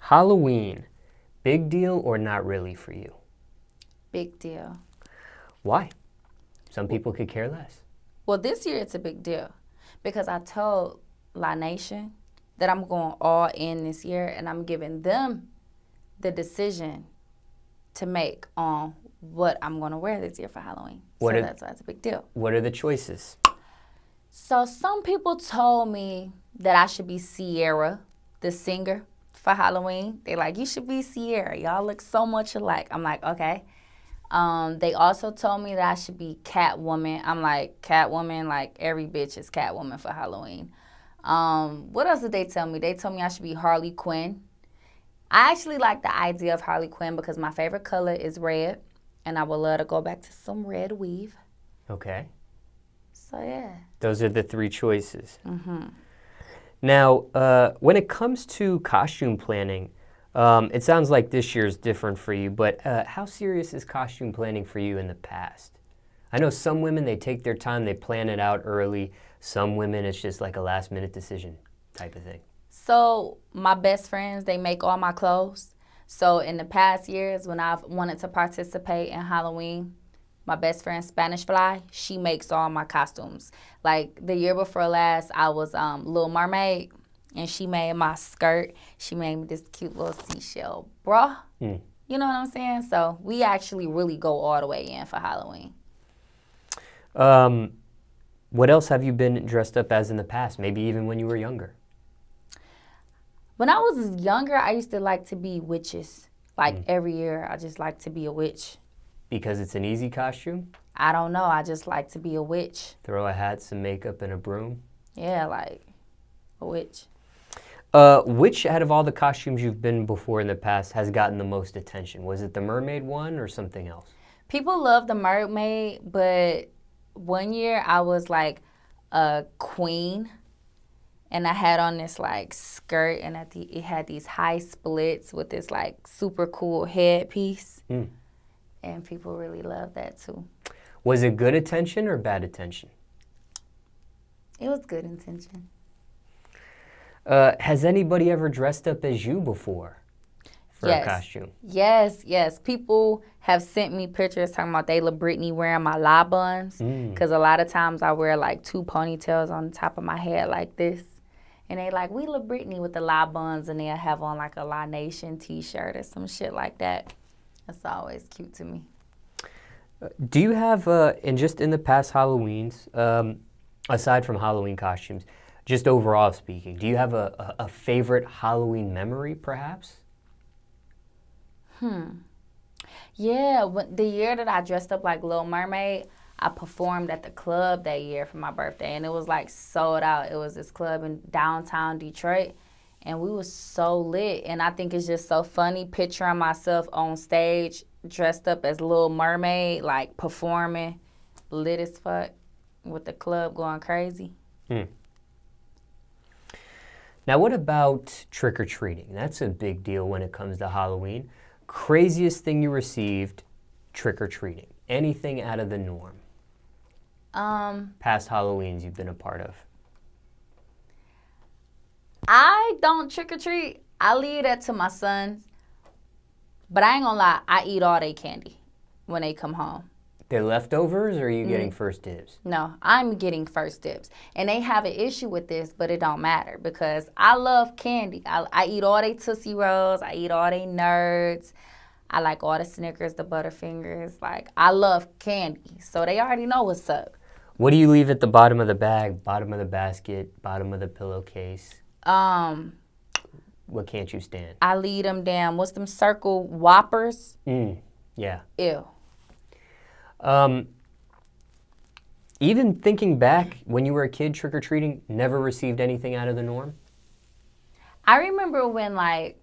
Halloween, big deal or not really for you? Big deal. Why? Some people could care less. Well, this year it's a big deal because I told La Nation that I'm going all in this year and I'm giving them the decision to make on what I'm going to wear this year for Halloween. That's why it's a big deal. What are the choices? So some people told me that I should be Sierra, the singer, for Halloween. They like, you should be Sierra. Y'all look so much alike. I'm like, okay. They also told me that I should be Catwoman. I'm like, Catwoman, like every bitch is Catwoman for Halloween. What else did they tell me? They told me I should be Harley Quinn. I actually like the idea of Harley Quinn because my favorite color is red, and I would love to go back to some red weave. Okay. So, yeah. Those are the three choices. Mm-hmm. Now, when it comes to costume planning, it sounds like this year is different for you, but how serious is costume planning for you in the past? I know some women, they take their time, they plan it out early. Some women, it's just like a last-minute decision type of thing. So my best friends, they make all my clothes. So in the past years when I've wanted to participate in Halloween, my best friend Spanish Fly, she makes all my costumes. Like the year before last, I was Little Mermaid, and she made my skirt. She made me this cute little seashell bra. You know what I'm saying? So we actually really go all the way in for Halloween. What else have you been dressed up as in the past, maybe even when you were younger? When I was younger, I used to like to be witches. Like every year, I just like to be a witch. Because it's an easy costume? I don't know. I just like to be a witch. Throw a hat, some makeup, and a broom? Yeah, like a witch. Which out of all the costumes you've been before in the past has gotten the most attention? Was it the mermaid one or something else? People love the mermaid, but one year I was like a queen. And I had on this like skirt, and it had these high splits with this like super cool headpiece. And people really loved that too. Was it good attention or bad attention? It was good attention. Has anybody ever dressed up as you before for a costume? Yes. People have sent me pictures talking about they love Britney wearing my la buns. Because a lot of times I wear like two ponytails on the top of my head like this. And they like, we love Britney with the La Buns, and they'll have on like a La Nation t-shirt or some shit like that. That's always cute to me. Do you have, in the past Halloweens, aside from Halloween costumes, just overall speaking, do you have a favorite Halloween memory, perhaps? Yeah, the year that I dressed up like Little Mermaid, I performed at the club that year for my birthday, and it was like sold out. It was this club in downtown Detroit, and we was so lit. And I think it's just so funny picturing myself on stage dressed up as Little Mermaid, like performing, lit as fuck, with the club going crazy. Now, what about trick-or-treating? That's a big deal when it comes to Halloween. Craziest thing you received trick-or-treating? Anything out of the norm? Past Halloweens you've been a part of. I don't trick-or-treat. I leave that to my sons. But I ain't gonna lie, I eat all their candy when they come home. They're leftovers, or are you getting first dibs? No, I'm getting first dibs. And they have an issue with this, but it don't matter because I love candy. I eat all they Tootsie Rolls. I eat all they Nerds. I like all the Snickers, the Butterfingers. Like, I love candy, so they already know what's up. What do you leave at the bottom of the bag, bottom of the basket, bottom of the pillowcase? What can't you stand? I leave them damn, what's them circle Whoppers? Yeah. Ew. Even thinking back, when you were a kid trick-or-treating, never received anything out of the norm? I remember when, like,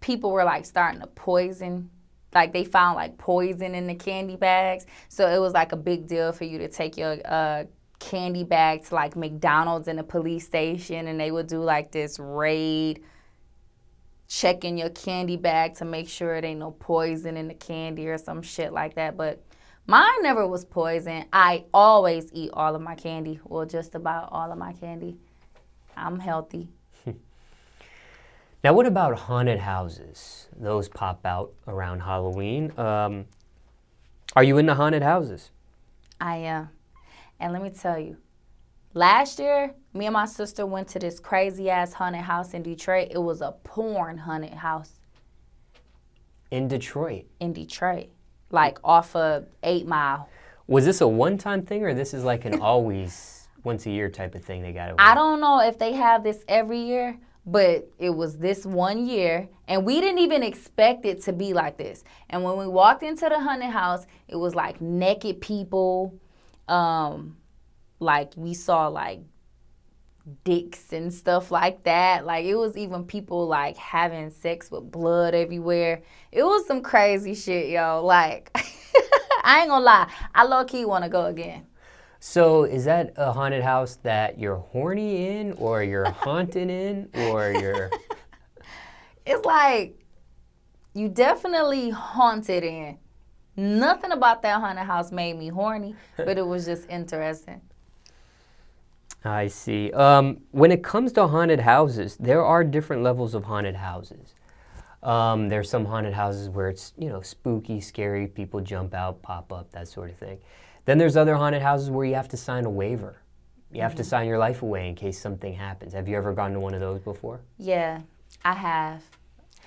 people were, like, starting to poison. Like, they found, like, poison in the candy bags. So it was, like, a big deal for you to take your candy bag to, like, McDonald's and a police station. And they would do, like, this raid, checking your candy bag to make sure there ain't no poison in the candy or some shit like that. But mine never was poison. I always eat all of my candy. Well, just about all of my candy. I'm healthy. Now, what about haunted houses? Those pop out around Halloween. Are you into haunted houses? I am. And let me tell you, last year, me and my sister went to this crazy-ass haunted house in Detroit. It was a porn haunted house. In Detroit? In Detroit. Like off of 8 Mile. Was this a one-time thing, or this is like an always, once-a-year type of thing they got over I there? don't know if they have this every year, but it was this one year, and we didn't even expect it to be like this. And when we walked into the haunted house, it was like naked people. Like we saw like dicks and stuff like that. Like it was even people like having sex with blood everywhere. It was some crazy shit, yo. Like I ain't gonna lie, I low-key want to go again. So is that a haunted house that you're horny in, or you're haunted in, or you're... It's like you definitely haunted in. Nothing about that haunted house made me horny, but it was just interesting. I see. When it comes to haunted houses, there are different levels of haunted houses. There's some haunted houses where it's, spooky, scary, people jump out, pop up, that sort of thing. Then there's other haunted houses where you have to sign a waiver. You have to sign your life away in case something happens. Have you ever gone to one of those before? Yeah, I have.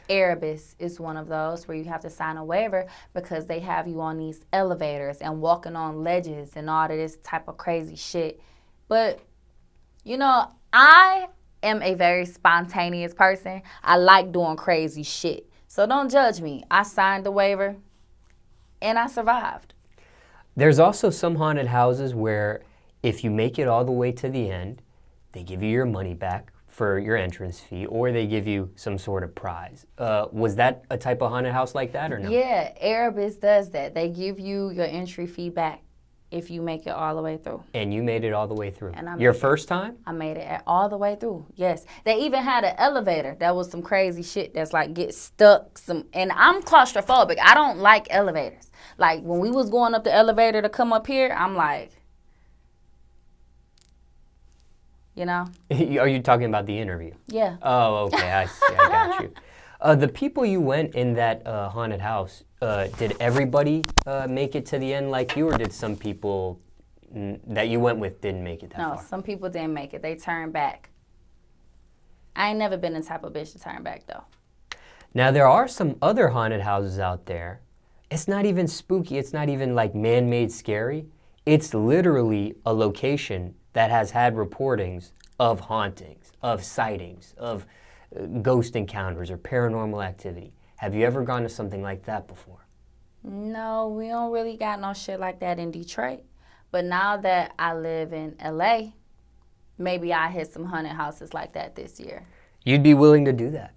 Erebus is one of those where you have to sign a waiver because they have you on these elevators and walking on ledges and all of this type of crazy shit. But, I am a very spontaneous person. I like doing crazy shit. So don't judge me. I signed the waiver and I survived. There's also some haunted houses where if you make it all the way to the end, they give you your money back for your entrance fee, or they give you some sort of prize. Was that a type of haunted house like that, or no? Yeah, Erebus does that. They give you your entry fee back if you make it all the way through. And you made it all the way through. And Your first time? I made it all the way through, yes. They even had an elevator. That was some crazy shit that's like get stuck. And I'm claustrophobic. I don't like elevators. Like when we was going up the elevator to come up here, I'm like, Are you talking about the interview? Yeah. Oh, okay, I see, I got you. The people you went in that haunted house, did everybody make it to the end like you, or did some people that you went with didn't make it that far? No, some people didn't make it. They turned back. I ain't never been the type of bitch to turn back, though. Now, there are some other haunted houses out there. It's not even spooky. It's not even like man-made scary. It's literally a location that has had reportings of hauntings, of sightings, of ghost encounters or paranormal activity. Have you ever gone to something like that before? No, we don't really got no shit like that in Detroit. But now that I live in LA, maybe I hit some haunted houses like that this year. You'd be willing to do that?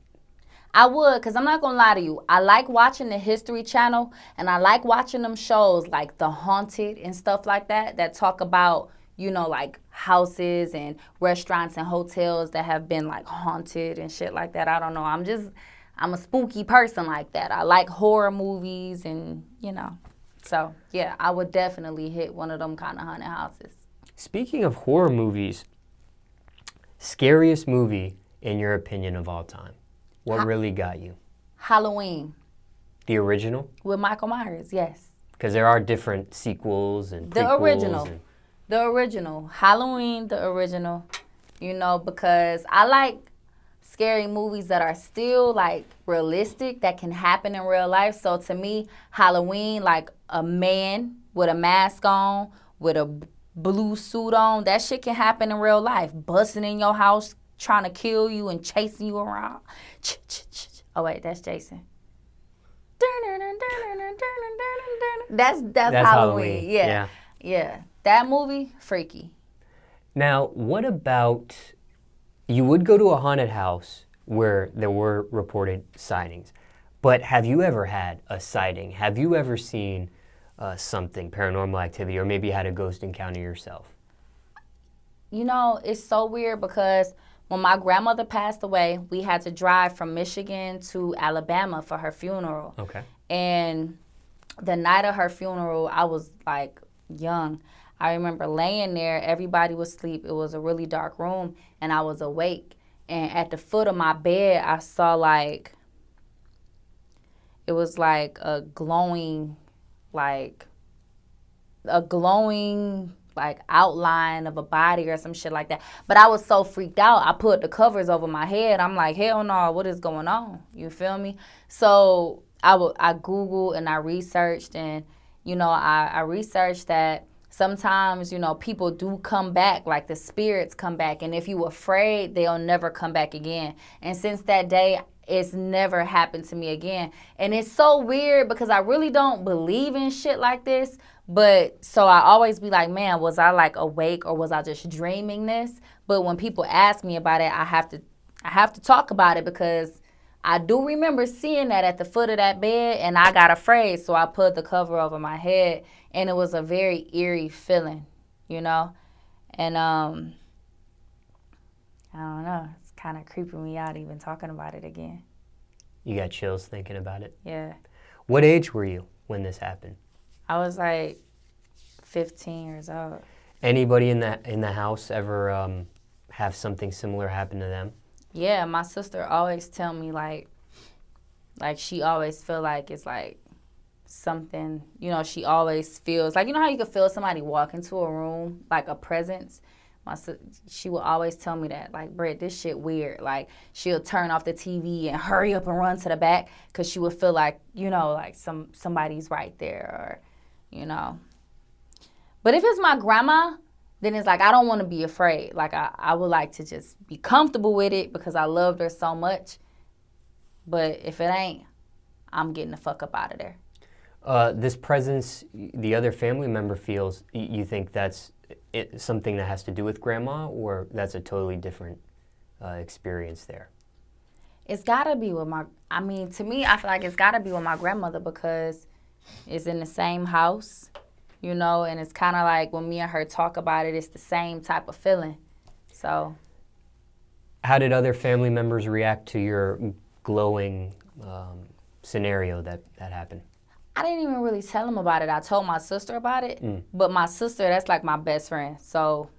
I would, because I'm not going to lie to you. I like watching the History Channel, and I like watching them shows like The Haunted and stuff like that talk about, like houses and restaurants and hotels that have been like haunted and shit like that. I don't know. I'm a spooky person like that. I like horror movies and, So, yeah, I would definitely hit one of them kind of haunted houses. Speaking of horror movies, scariest movie, in your opinion, of all time? What really got you? Halloween. The original? With Michael Myers, yes. Because there are different sequels and prequels. The original. The original. Halloween, the original. Because I like scary movies that are still, like, realistic, that can happen in real life. So, to me, Halloween, like, a man with a mask on, with a blue suit on, that shit can happen in real life. Busting in your house, trying to kill you and chasing you around. Oh, wait, that's Jason. That's Halloween. Yeah. That movie, freaky. Now, what about, you would go to a haunted house where there were reported sightings, but have you ever had a sighting? Have you ever seen something, paranormal activity, or maybe had a ghost encounter yourself? It's so weird because when my grandmother passed away, we had to drive from Michigan to Alabama for her funeral. Okay. And the night of her funeral, I was like young. I remember laying there, everybody was asleep. It was a really dark room, and I was awake. And at the foot of my bed, I saw like, it was like a glowing, like outline of a body or some shit like that. But I was so freaked out, I put the covers over my head. I'm like, hell no, what is going on? You feel me? So I Googled and I researched, and, you know, I researched that sometimes, you know, people do come back, like the spirits come back. And if you afraid, they'll never come back again. And since that day, it's never happened to me again. And it's so weird because I really don't believe in shit like this. But so I always be like, man, was I like awake or was I just dreaming this? But when people ask me about it, I have to talk about it because I do remember seeing that at the foot of that bed, and I got afraid, so I put the cover over my head, and it was a very eerie feeling, you know? And I don't know, it's kind of creeping me out even talking about it again. You got chills thinking about it? Yeah. What age were you when this happened? I was like 15 years old. Anybody in the house ever have something similar happen to them? Yeah, my sister always tell me like she always feel like it's like something, you know, she always feels like, you know how you can feel somebody walk into a room, like a presence? She will always tell me that, like, Britt, this shit weird. Like, she'll turn off the TV and hurry up and run to the back because she would feel like, you know, like somebody's right there, or, you know. But if it's my grandma, then it's like I don't want to be afraid. Like, I would like to just be comfortable with it because I loved her so much. But if it ain't, I'm getting the fuck up out of there. This presence the other family member feels, you think that's something that has to do with grandma, or that's a totally different experience there? It's got to be with to me, I feel like it's got to be with my grandmother because it's in the same house, you know, and it's kind of like when me and her talk about it, it's the same type of feeling. So. How did other family members react to your glowing scenario that happened? I didn't even really tell them about it. I told my sister about it, but my sister, that's like my best friend. So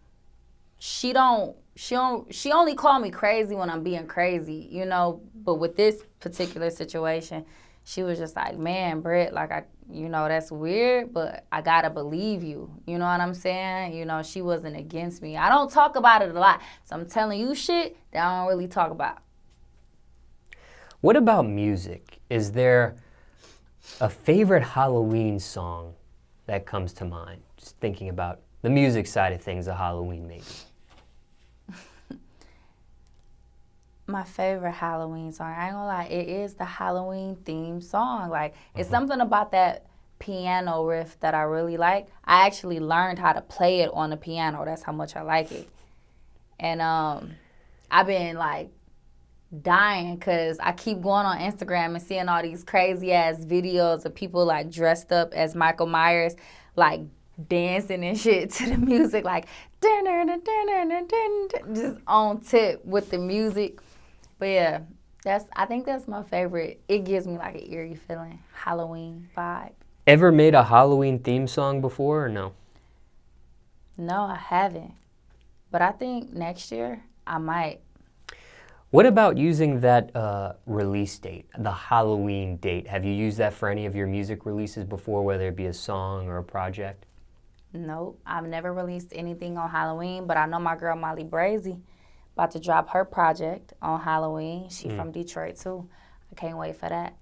she only call me crazy when I'm being crazy, you know. But with this particular situation, she was just like, man, Britt, like, you know, that's weird, but I gotta believe you. You know what I'm saying? You know, she wasn't against me. I don't talk about it a lot, so I'm telling you shit that I don't really talk about. What about music? Is there a favorite Halloween song that comes to mind? Just thinking about the music side of things of Halloween, maybe. My favorite Halloween song, I ain't gonna lie, it is the Halloween theme song. Like, it's something about that piano riff that I really like. I actually learned how to play it on the piano. That's how much I like it. And I've been like dying because I keep going on Instagram and seeing all these crazy ass videos of people like dressed up as Michael Myers, like dancing and shit to the music, like just on tip with the music. But yeah, I think that's my favorite. It gives me like an eerie feeling, Halloween vibe. Ever made a Halloween theme song before or no? No, I haven't. But I think next year I might. What about using that release date, the Halloween date? Have you used that for any of your music releases before, whether it be a song or a project? Nope, I've never released anything on Halloween, but I know my girl Molly Brazy about to drop her project on Halloween. She from Detroit too. I can't wait for that.